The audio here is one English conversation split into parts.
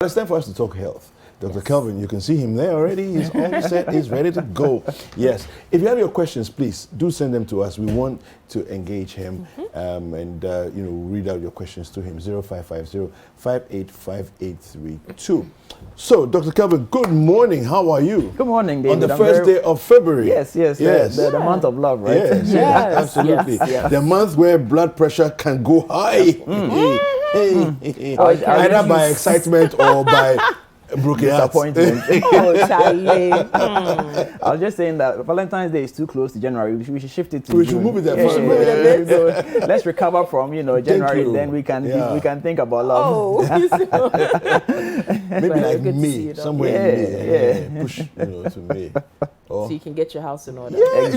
It's time for us to talk health. Dr. Kelvin, you can see him there already. He's all set. He's ready to go. Yes. If you have your questions, please do send them to us. We want to engage him and read out your questions to him. 0550-585832. So, Dr. Kelvin, good morning. How are you? Good morning, David. On the first day of February. Yes. The month of love, right? Yes, absolutely. Yes. The month where blood pressure can go high. Either by excitement or by broken disappointment. Oh, Charlie. I was just saying that Valentine's Day is too close to January. We should shift it to We June. should move it there. So let's recover from January. Then we can think about love. Oh, maybe like good to see May, you, somewhere in May. Push to May. so you can get your house in order. Yeah,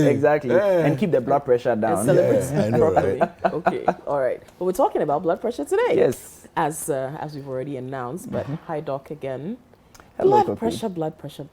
Exactly. And keep the blood pressure down. And celebrate I know, properly. right? Okay, all right. But we're talking about blood pressure today. Yes. As we've already announced, but hi, Doc, again. Hello, Blood pressure.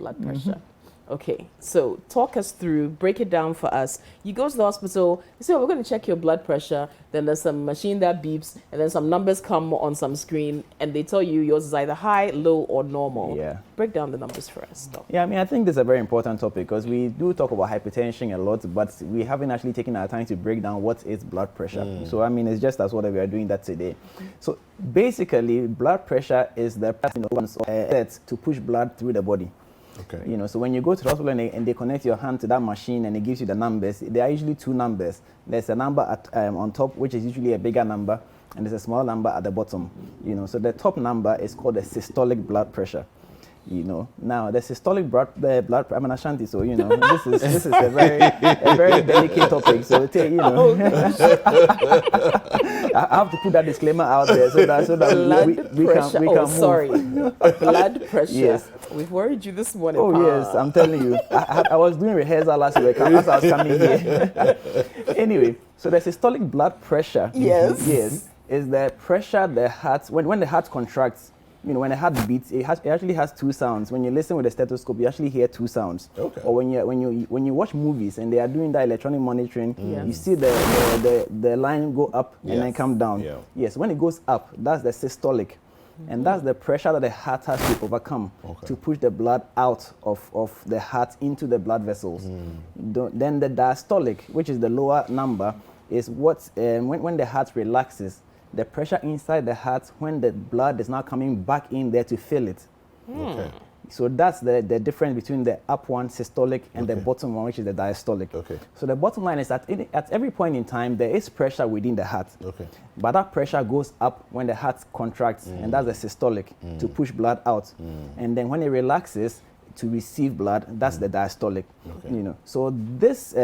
Okay, so talk us through, break it down for us. You go to the hospital, you say, we're going to check your blood pressure. Then there's some machine that beeps, and then some numbers come on some screen, and they tell you yours is either high, low, or normal. Yeah. Break down the numbers for us, Doc. Yeah, I think this is a very important topic because we do talk about hypertension a lot, but we haven't actually taken our time to break down what is blood pressure. So, it's just as what we are doing that today. So, basically, blood pressure is the set to push blood through the body. Okay. So when you go to the hospital and they connect your hand to that machine and it gives you the numbers, there are usually two numbers. There's a number on top, which is usually a bigger number, and there's a small number at the bottom. So the top number is called the systolic blood pressure. Now the systolic blood I'm an Ashanti, so this is a very delicate topic. So I have to put that disclaimer out there so that we can move. Blood pressure. Yes. We've worried you this morning. Oh yes, I'm telling you. I was doing rehearsal last week as I was coming here. Anyway, so the systolic blood pressure. Yes. Is the pressure the heart when the heart contracts. When the heart beats, it actually has two sounds. When you listen with a stethoscope, you actually hear two sounds. Okay. Or when you watch movies and they are doing that electronic monitoring, you see the line go up and then come down. Yeah. Yes, when it goes up, that's the systolic. And that's the pressure that the heart has to overcome to push the blood out of the heart into the blood vessels. Then the diastolic, which is the lower number, is what when the heart relaxes, the pressure inside the heart when the blood is now coming back in there to fill it. Okay. So that's the difference between the up one, systolic, and the bottom one, which is the diastolic. Okay. So the bottom line is that at every point in time, there is pressure within the heart. Okay. But that pressure goes up when the heart contracts, and that's the systolic, to push blood out. And then when it relaxes to receive blood, that's the diastolic. Okay. So this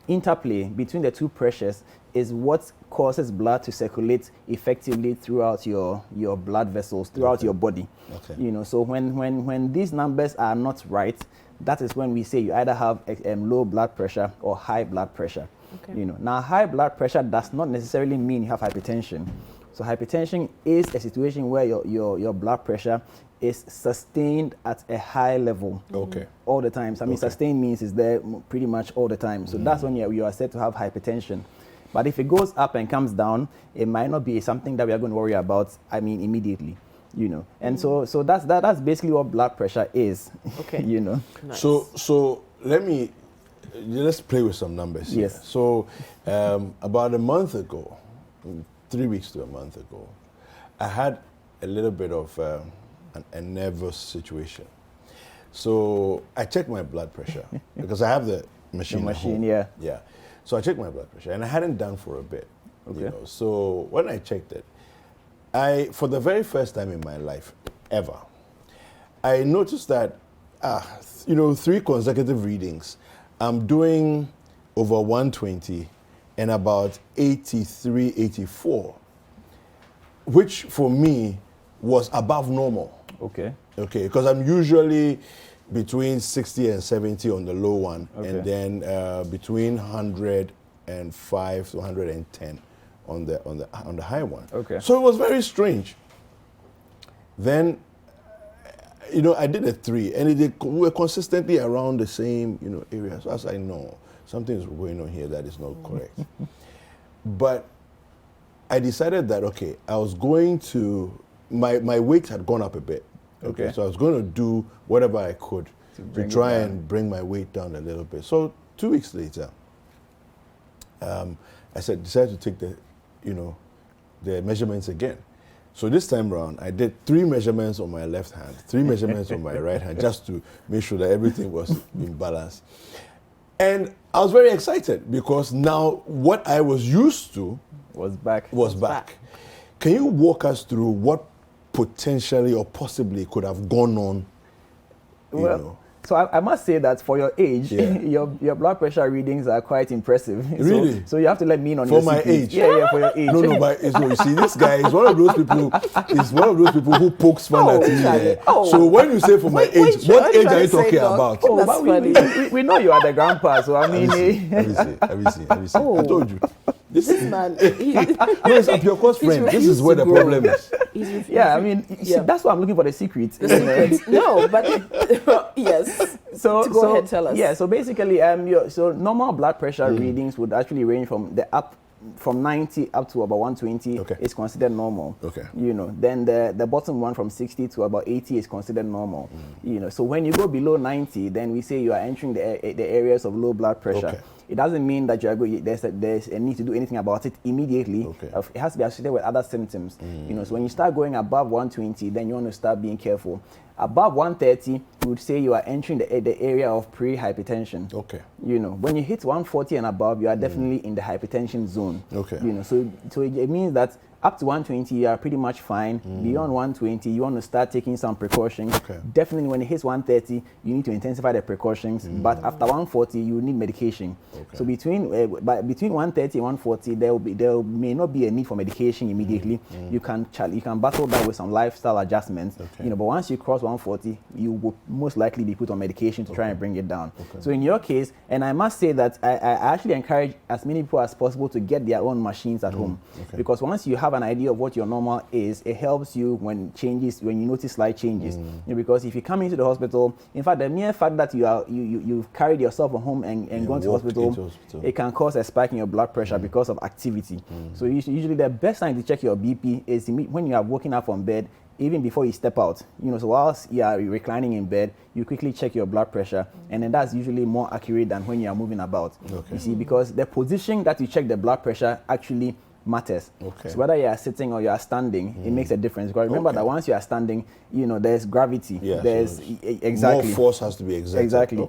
interplay between the two pressures is what causes blood to circulate effectively throughout your blood vessels, throughout your body. Okay. So when these numbers are not right, that is when we say you either have low blood pressure or high blood pressure. Okay. Now high blood pressure does not necessarily mean you have hypertension. So hypertension is a situation where your blood pressure is sustained at a high level all the time. So sustained means it's there pretty much all the time. So that's when you are said to have hypertension. But if it goes up and comes down, it might not be something that we are going to worry about, immediately, And so that's basically what blood pressure is, Okay. Nice. So let's play with some numbers here. Yes. So about a month ago, 3 weeks to a month ago, I had a little bit of a nervous situation. So I checked my blood pressure because I have the machine. at home. Yeah. Yeah. So I checked my blood pressure, and I hadn't done for a bit. Okay. So when I checked it, for the very first time in my life ever, I noticed that 3 consecutive readings, I'm doing over 120 and about 83, 84, which for me was above normal. Okay. Okay, because I'm usually between 60 and 70 on the low one, and then between 105 to 110 on the high one. Okay. So it was very strange. Then, I did a 3, and we were consistently around the same, area. So as I know, something is going on here that is not correct. But I decided that I was going to my weight had gone up a bit. Okay. So I was going to do whatever I could to try and bring my weight down a little bit. So 2 weeks later, I decided to take the measurements again. So this time around, I did 3 measurements on my left hand, 3 measurements on my right hand, just to make sure that everything was in balance. And I was very excited because now what I was used to was back. Can you walk us through what potentially or possibly could have gone on? So I must say that for your age, your blood pressure readings are quite impressive. Really? So you have to let me know. For my age? Yeah, for your age. No, but you see, this guy is one of those people. Who pokes fun at me. So when you say for my age, what age are you talking about? That's funny. We know you are the grandpa, so I mean. Have you seen? I told you. This man, it's up your close friend. This is where the problem is. I mean, see, that's why I'm looking for the secret. No, but yes. So go ahead, tell us. Yeah, so basically, so normal blood pressure readings would actually range from 90 up to about 120 is considered normal. Then the bottom one from 60 to about 80 is considered normal. So when you go below 90, then we say you are entering the areas of low blood pressure. It doesn't mean that you are there's a need to do anything about it immediately. It has to be associated with other symptoms. So when you start going above 120, then you want to start being careful. Above 130, we would say you are entering the area of pre-hypertension. When you hit 140 and above, you are definitely in the hypertension zone. So it means that up to 120, you are pretty much fine. Beyond 120, you want to start taking some precautions. Definitely when it hits 130, you need to intensify the precautions. But after 140, you need medication. So between 130 and 140, there may not be a need for medication immediately. You can battle that with some lifestyle adjustments. But once you cross 140, you will most likely be put on medication to try and bring it down. So in your case, and I must say that I actually encourage as many people as possible to get their own machines at home. Because once you have an idea of what your normal is, it helps you when you notice slight changes. Because if you come into the hospital, in fact, the mere fact that you've carried yourself home and gone to hospital, it can cause a spike in your blood pressure because of activity. So usually the best time to check your BP is when you are waking up from bed, even before you step out. So whilst you are reclining in bed, you quickly check your blood pressure, and then that's usually more accurate than when you are moving about. You see, because the position that you check the blood pressure actually matters. So whether you are sitting or you are standing, it makes a difference. Because remember that once you are standing, there's gravity. There's exactly more force has to be exerted.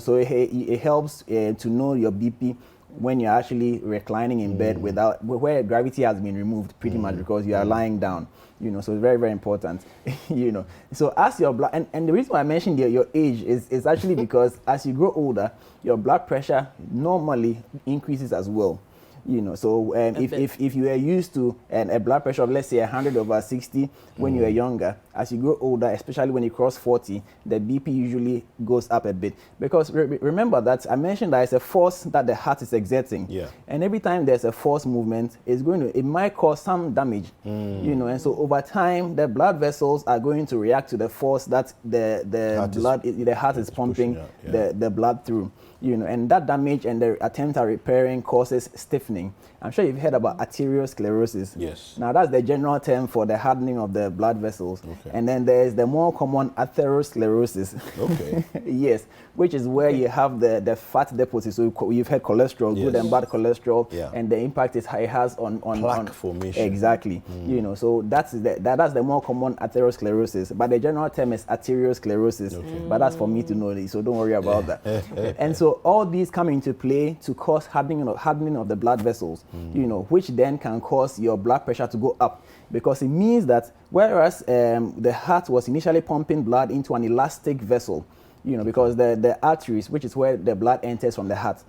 So it helps to know your BP when you're actually reclining in bed where gravity has been removed pretty much because you are lying down. So it's very, very important. So as your blood, and the reason why I mentioned your age is actually because as you grow older, your blood pressure normally increases as well. So if you are used to a blood pressure of, let's say, 100/60 when you are younger, as you grow older, especially when you cross 40, the BP usually goes up a bit. Because remember that I mentioned that it's a force that the heart is exerting. And every time there's a force movement, it might cause some damage. And so over time, the blood vessels are going to react to the force that the heart is pumping the blood through. And that damage and the attempt at repairing causes stiffening. I'm sure you've heard about arterial sclerosis. Now that's the general term for the hardening of the blood vessels. And then there's the more common atherosclerosis. Yes, which is where you have the fat deposits. So you've had cholesterol, good and bad cholesterol, and the impact it has on plaque formation. Exactly. So that's the more common atherosclerosis. But the general term is arterial sclerosis. But that's for me to know, so don't worry about that. And so all these come into play to cause hardening of the blood vessels, which then can cause your blood pressure to go up, because it means that whereas the heart was initially pumping blood into an elastic vessel, because the arteries, which is where the blood enters from the heart,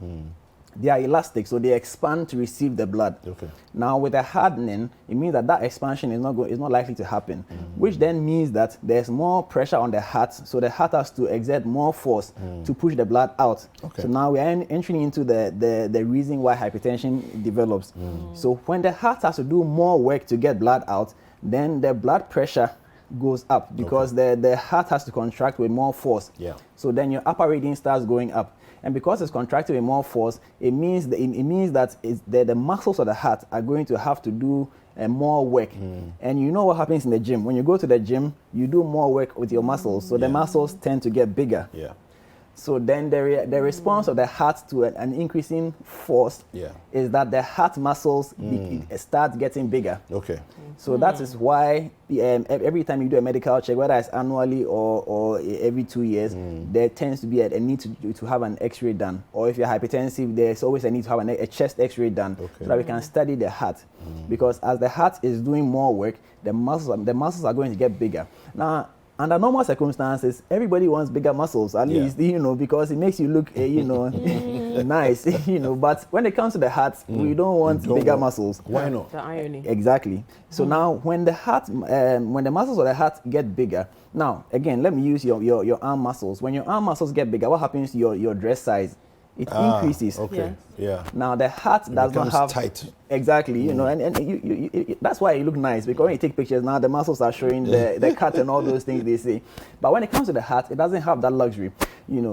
they are elastic, so they expand to receive the blood. Now with the hardening, it means that expansion is not likely to happen, which then means that there's more pressure on the heart, so the heart has to exert more force to push the blood out. So now we are entering into the reason why hypertension develops. So when the heart has to do more work to get blood out, then the blood pressure goes up because the heart has to contract with more force. So then your upper reading starts going up. And because it's contracted with more force, it means that the muscles of the heart are going to have to do more work. And you know what happens in the gym? When you go to the gym, you do more work with your muscles, so the muscles tend to get bigger. Yeah. So then the response of the heart to an increasing force is that the heart muscles start getting bigger. Okay. So that is why every time you do a medical check, whether it's annually or every 2 years, there tends to be a need to have an X-ray done. Or if you're hypertensive, there's always a need to have a chest X-ray done so that we can study the heart. Because as the heart is doing more work, the muscles are going to get bigger. Now, under normal circumstances, everybody wants bigger muscles, at least, because it makes you look, nice, But when it comes to the heart, we don't want bigger muscles. Why not? The irony. Exactly. So now, when the muscles of the heart get bigger, now, again, let me use your arm muscles. When your arm muscles get bigger, what happens to your dress size? It increases. Okay. Yeah. Now the heart does not have tight. Exactly, and you that's why you look nice, because when you take pictures now the muscles are showing the cut and all those things they say. But when it comes to the heart, it doesn't have that luxury,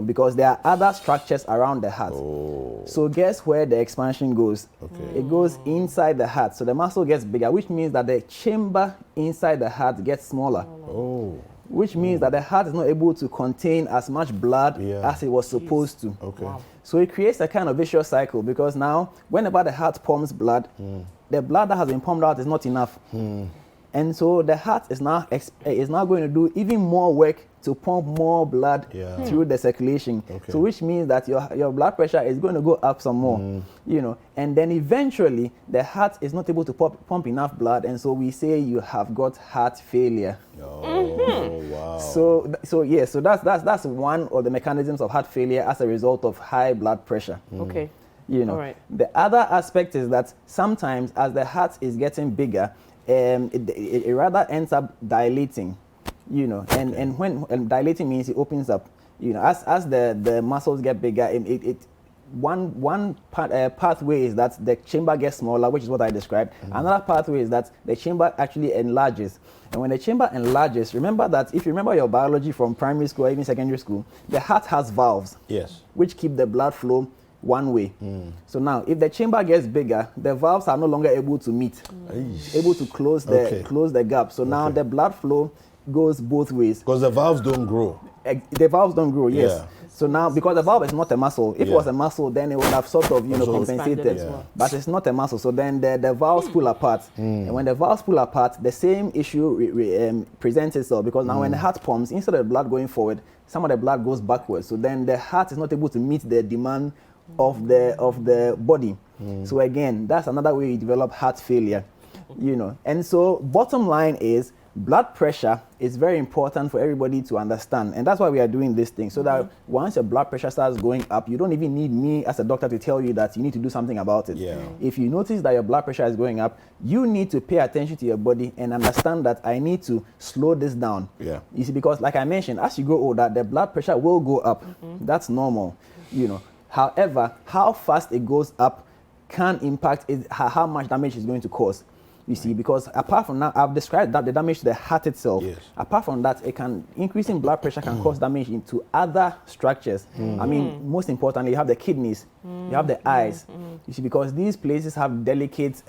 because there are other structures around the heart. So guess where the expansion goes? It goes inside the heart. So the muscle gets bigger, which means that the chamber inside the heart gets smaller. Which means that the heart is not able to contain as much blood as it was supposed to. Wow. So it creates a kind of vicious cycle, because now whenever the heart pumps blood, the blood that has been pumped out is not enough. And so the heart is now going to do even more work to pump more blood through the circulation. So which means that your blood pressure is going to go up some more, and then eventually the heart is not able to pump enough blood, and so we say you have got heart failure. Wow. So that's one of the mechanisms of heart failure as a result of high blood pressure. Okay. All right. The other aspect is that sometimes as the heart is getting bigger, it rather ends up dilating, and when dilating means it opens up, as the muscles get bigger, one pathway is that the chamber gets smaller, which is what I described. Another pathway is that the chamber actually enlarges. And when the chamber enlarges, remember that if you remember your biology from primary school or even secondary school, the heart has valves, which keep the blood flow one way. So now, if the chamber gets bigger, the valves are no longer able to meet, able to close the gap. So now the blood flow goes both ways. Because the valves don't grow. The valves don't grow, yes. So now, because the valve is not a muscle, if it was a muscle, then it would have sort of, compensated. But it's not a muscle, so then the valves pull apart. And when the valves pull apart, the same issue presents itself, because now when the heart pumps, instead of the blood going forward, some of the blood goes backwards. So then the heart is not able to meet the demand of the body. So again, that's another way you develop heart failure, And so bottom line is, blood pressure is very important for everybody to understand, and that's why we are doing this thing, so that once your blood pressure starts going up, you don't even need me as a doctor to tell you that you need to do something about it. If you notice that your blood pressure is going up, you need to pay attention to your body and understand that I need to slow this down. You see, because like I mentioned, as you grow older, the blood pressure will go up. That's normal, However, how fast it goes up can impact how much damage it's going to cause. You see, because apart from that, I've described that the damage to the heart itself. Apart from that, increasing blood pressure can cause damage into other structures. I mean, most importantly, you have the kidneys, you have the eyes. You see, because these places have delicate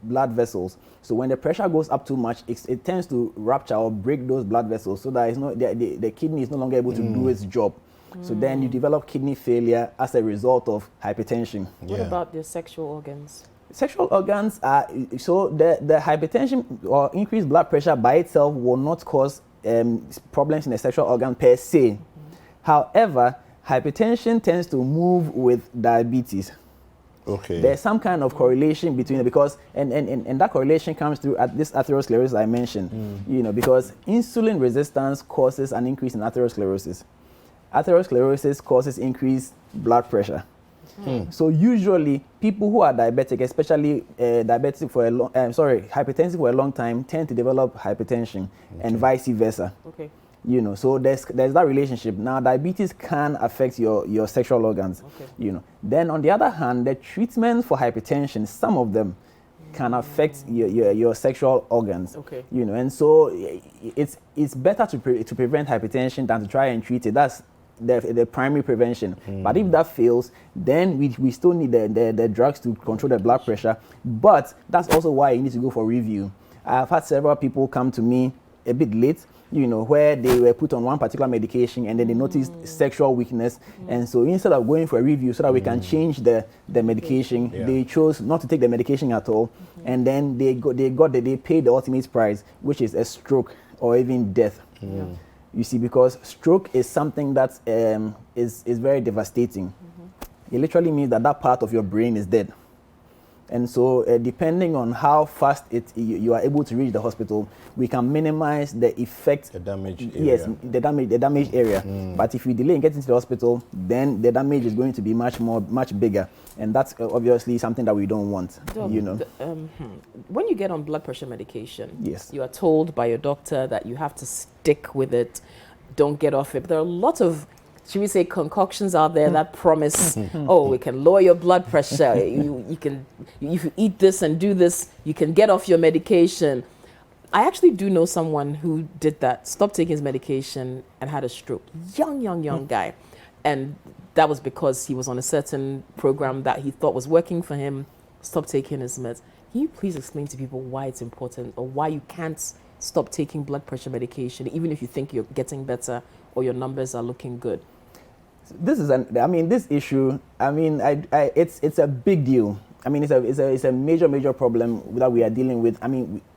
blood vessels. So when the pressure goes up too much, it tends to rupture or break those blood vessels, so that the kidney is no longer able to do its job. So then you develop kidney failure as a result of hypertension. What about the sexual organs? Sexual organs are, so the hypertension or increased blood pressure by itself will not cause problems in the sexual organ per se. However, hypertension tends to move with diabetes. There's some kind of correlation between it, because and that correlation comes through at this atherosclerosis I mentioned, because insulin resistance causes an increase in atherosclerosis. Atherosclerosis causes increased blood pressure. So usually people who are diabetic, especially hypertensive for a long time, tend to develop hypertension, and vice versa. So there's that relationship. Now diabetes can affect your sexual organs. Then on the other hand, the treatment for hypertension, some of them can affect your sexual organs. And so it's better to prevent hypertension than to try and treat it. That's the primary prevention. But if that fails, then we still need the drugs to control the blood pressure. But that's also why you need to go for review. I've had several people come to me a bit late, where they were put on one particular medication and then they noticed sexual weakness. And so instead of going for a review so that we can change the medication, they chose not to take the medication at all. And then they paid the ultimate price, which is a stroke or even death. You see, because stroke is something that is very devastating. It literally means that part of your brain is dead. And so depending on how fast you are able to reach the hospital, we can minimize the effect. The damage area. Yes, the damage area. But if we delay in getting to the hospital, then the damage is going to be much bigger. And that's obviously something that we don't want, When you get on blood pressure medication, yes, you are told by your doctor that you have to stick with it, don't get off it. But there are a lot of, should we say, concoctions out there that promise, oh, we can lower your blood pressure. You can, if you eat this and do this, you can get off your medication. I actually do know someone who did that, stopped taking his medication and had a stroke. Young guy. And that was because he was on a certain program that he thought was working for him, stopped taking his meds. Can you please explain to people why it's important or why you can't stop taking blood pressure medication, even if you think you're getting better or your numbers are looking good? This is this issue. It's a big deal. It's a major problem that we are dealing with.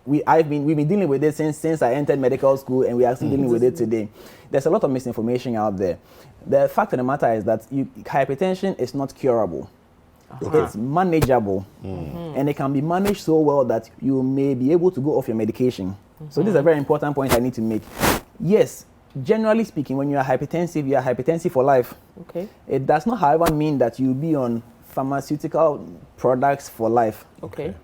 We've been dealing with it since I entered medical school, and we are still dealing with it today. There's a lot of misinformation out there. The fact of the matter is that hypertension is not curable. It's manageable, and it can be managed so well that you may be able to go off your medication. So this is a very important point I need to make. Yes, generally speaking, when you are hypertensive for life. Okay. It does not, however, mean that you'll be on pharmaceutical products for life. Okay.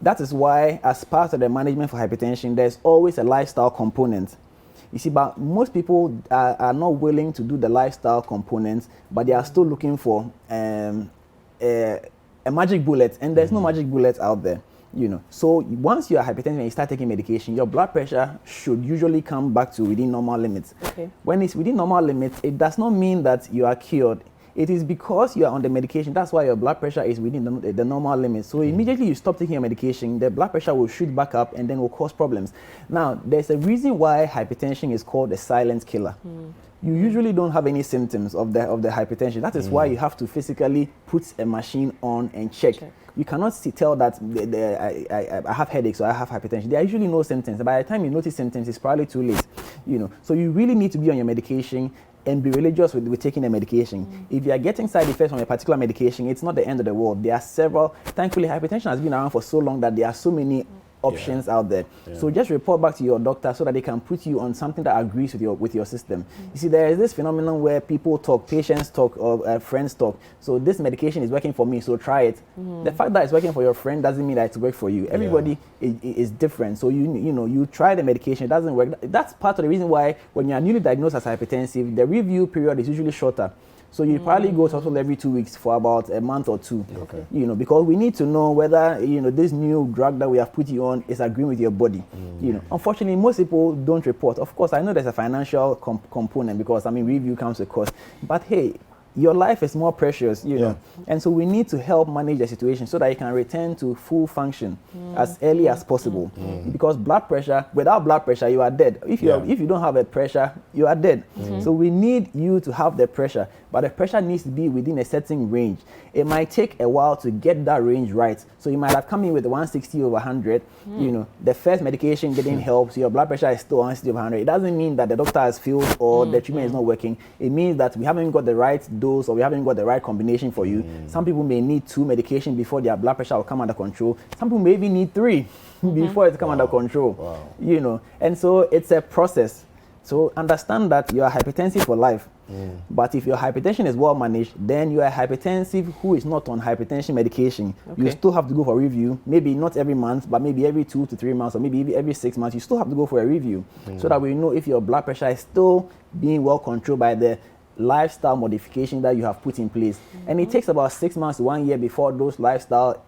That is why, as part of the management for hypertension, there's always a lifestyle component. You see, but most people are not willing to do the lifestyle components, but they are still looking for a magic bullet, and there's no magic bullet out there. So once you are hypertensive and you start taking medication, your blood pressure should usually come back to within normal limits. Okay. When it's within normal limits, it does not mean that you are cured. It is because you are on the medication. That's why your blood pressure is within the normal limits. So immediately you stop taking your medication, the blood pressure will shoot back up and then will cause problems. Now, there's a reason why hypertension is called a silent killer. You usually don't have any symptoms of the hypertension. That is why you have to physically put a machine on and check. You cannot tell that I have headaches or I have hypertension. There are usually no symptoms. By the time you notice symptoms, it's probably too late. So you really need to be on your medication and be religious with taking the medication. If you are getting side effects from a particular medication, it's not the end of the world. There are several. Thankfully, hypertension has been around for so long that there are so many options out there. So just report back to your doctor so that they can put you on something that agrees with your system. You see, there is this phenomenon where people talk, patients talk, or friends talk. So this medication is working for me, so try it. The fact that it's working for your friend doesn't mean that it's working for you. Everybody is different. So you try the medication, it doesn't work. That's part of the reason why when you are newly diagnosed as hypertensive, the review period is usually shorter. So you probably go to hospital every 2 weeks for about a month or two. Okay. Because we need to know whether this new drug that we have put you on is agreeing with your body. Unfortunately, most people don't report. Of course, I know there's a financial component because review comes with cost. But hey, your life is more precious, know. And so we need to help manage the situation so that you can return to full function as early as possible. Because without blood pressure, you are dead. If you don't have a pressure, you are dead. So we need you to have the pressure, but the pressure needs to be within a certain range. It might take a while to get that range right. So you might have come in with 160/100. The first medication didn't help, so your blood pressure is still 160/100. It doesn't mean that the doctor has failed or the treatment is not working. It means that we haven't got the right dose or we haven't got the right combination for you. Some people may need 2 medications before their blood pressure will come under control. Some people may even need 3 before it come under control. Wow. And so it's a process. So understand that you are hypertensive for life. But if your hypertension is well managed, then you are hypertensive who is not on hypertension medication. Okay. You still have to go for a review, maybe not every month, but maybe every 2 to 3 months, or maybe every 6 months. You still have to go for a review so that we know if your blood pressure is still being well controlled by the lifestyle modification that you have put in place. And it takes about 6 months to 1 year before those lifestyle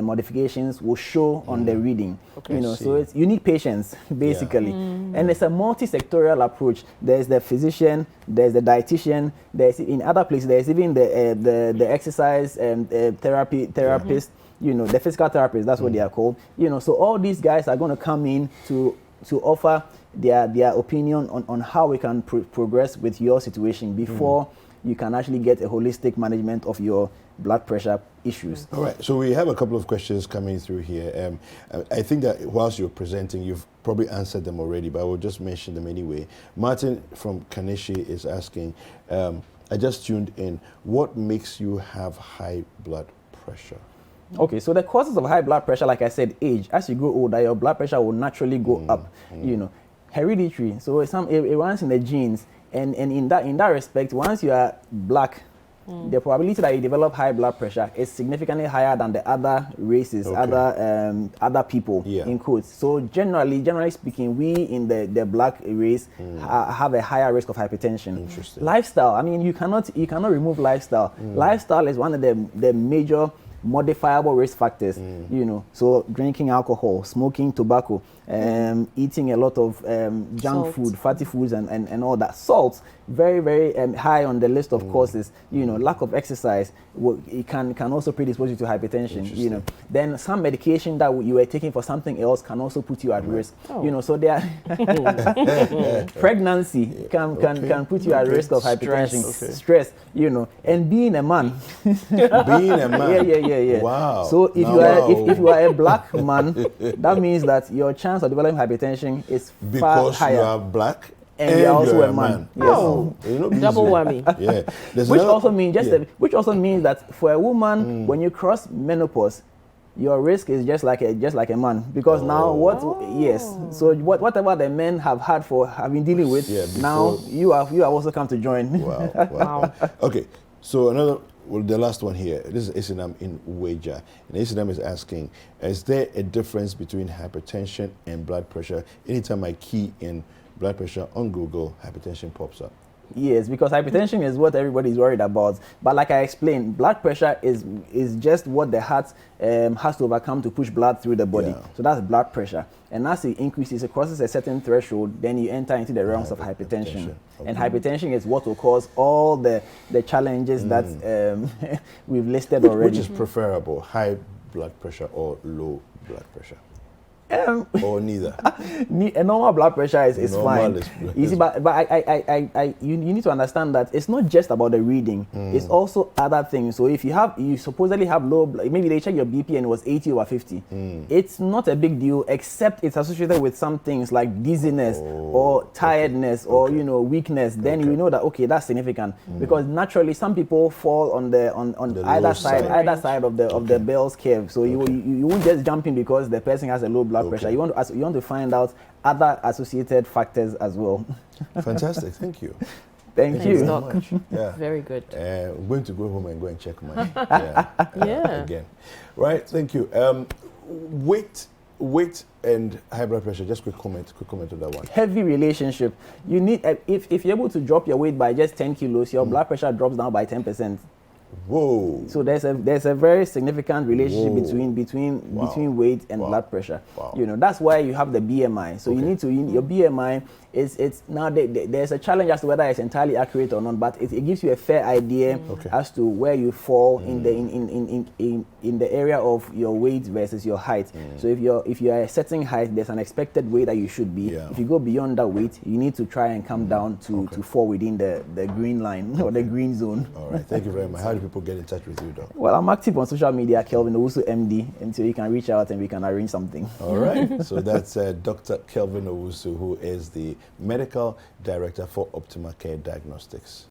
modifications will show on the reading. Okay, you know, so it's you need patience basically, and it's a multi-sectorial approach. There's the physician, there's the dietitian, there's in other places there's even the exercise therapist. You know, the physical therapist, that's what they are called. You know, so all these guys are going to come in to offer their opinion on how we can progress with your situation before you can actually get a holistic management of your blood pressure issues. All right, so we have a couple of questions coming through here. I think that whilst you're presenting, you've probably answered them already, but I will just mention them anyway. Martin from Kanishi is asking, I just tuned in, what makes you have high blood pressure? Okay, so the causes of high blood pressure, like I said, age. As you grow older, your blood pressure will naturally go up. You know, hereditary. So it runs in the genes, and in that respect, once you are black, the probability that you develop high blood pressure is significantly higher than the other races, other people in quotes. So generally speaking, we in the black race have a higher risk of hypertension. Interesting. Lifestyle. I mean, you cannot remove lifestyle. Lifestyle is one of the major modifiable risk factors, you know, so drinking alcohol, smoking tobacco, eating a lot of junk food, fatty foods, and all that. Salt, very high on the list of causes. You know, lack of exercise, it can also predispose you to hypertension. You know, then some medication that you were taking for something else can also put you at risk. You know, so there pregnancy can put you at risk of hypertension, stress. You know, and being a man. Being a man. Yeah. Wow. So if you are a black man, that means that your chance of developing hypertension is far higher. Because you are black and you're also a man. Yes. Oh, double whammy. Yeah. Which also means that for a woman, when you cross menopause, your risk is just like a man, because now so whatever the men have been dealing with, now you have also come to join. Wow. Okay, so the last one here. This is Isinam in Uweja. And Isinam is asking, is there a difference between hypertension and blood pressure? Anytime I key in blood pressure on Google, hypertension pops up. Yes, because hypertension is what everybody is worried about. But like I explained, blood pressure is just what the heart has to overcome to push blood through the body. Yeah. So that's blood pressure. And as it increases, it crosses a certain threshold, then you enter into the realms of hypertension. Okay. And hypertension is what will cause all the challenges that we've listed already. Which is preferable, high blood pressure or low blood pressure? Or neither. A normal blood pressure is fine. You see, but you need to understand that it's not just about the reading. It's also other things. So if you supposedly have low, maybe they check your BP and it was 80/50. It's not a big deal, except it's associated with some things like dizziness or tiredness or weakness. Then you know that that's significant, because naturally some people fall on either side of the Bell's curve. So you won't just jump in because the person has a low blood pressure. You want to find out other associated factors as well. Fantastic, thank you. Thank you. So much. Yeah. Very good. I'm going to go home and go and check my again. Right, thank you. Weight and high blood pressure. Just quick comment on that one. Heavy relationship. You need if you're able to drop your weight by just 10 kilos, your blood pressure drops down by 10%. Whoa! So there's a very significant relationship between weight and blood pressure. Wow. That's why you have the BMI. So you need to your BMI it's now there's a challenge as to whether it's entirely accurate or not, but it gives you a fair idea as to where you fall in the area of your weight versus your height. So if you are a certain height, there's an expected weight that you should be. If you go beyond that weight, you need to try and come down to fall within the green line or the green zone. All right, thank you very much. How do people get in touch with you, Doc? Well, I'm active on social media, Kelvin Owusu MD, and so you can reach out and we can arrange something. All right, so that's Dr. Kelvin Owusu, who is the Medical Director for Optima Care Diagnostics.